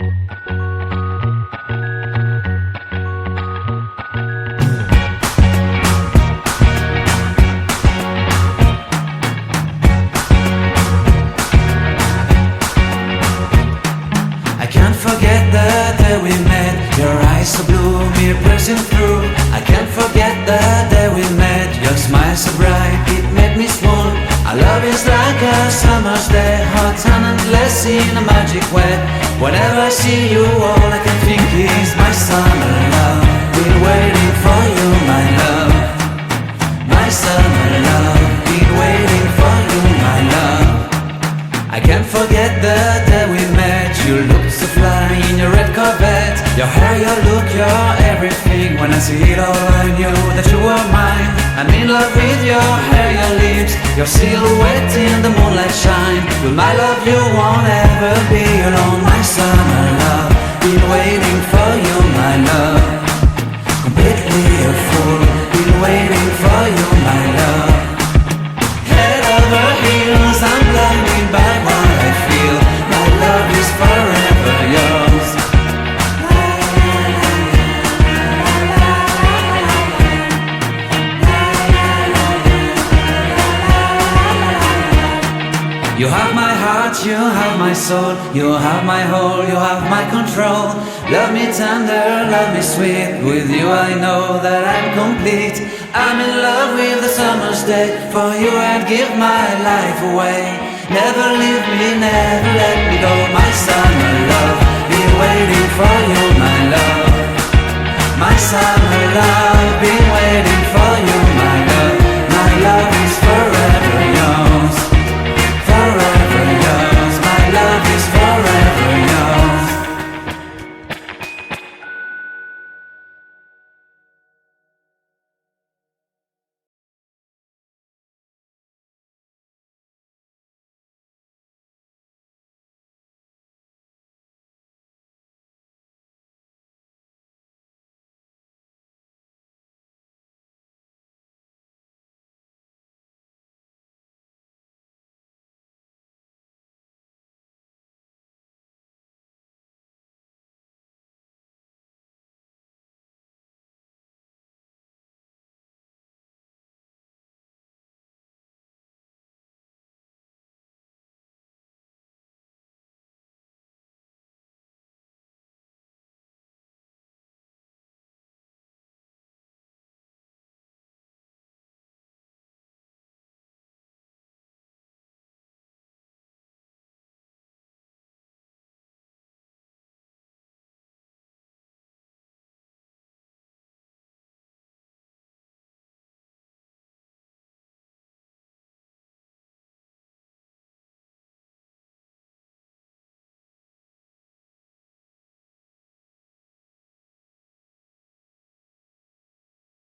I can't forget the day we met. Your eyes so blue, me pressing through. I can't forget the day we met. Your smile so bright, it made me swoon. Our love is like a summer's day, hot and endless in a magic way. Whenever I see you, all I can think is my summer love. Been waiting for you, my love. My summer love. Been waiting for you, my love. I can't forget the day we met. You looked so fly in your red Corvette. Your hair, your look, your everything. When I see it all, I knew that you were mine. I'm in love with your hair, your lips, your silhouette in the moonlight shine. With my love you won't ever be alone. My summer love, been waiting for you, my love. Completely a fool, been waiting for you, my love. Head over heels, I'm blinded by what I feel. My love is forever yours. You have my heart, you have my soul. You have my whole, you have my control. Love me tender, love me sweet. With you I know that I'm complete. I'm in love with the summer's day. For you I'd give my life away. Never leave me, never let me go. My summer love,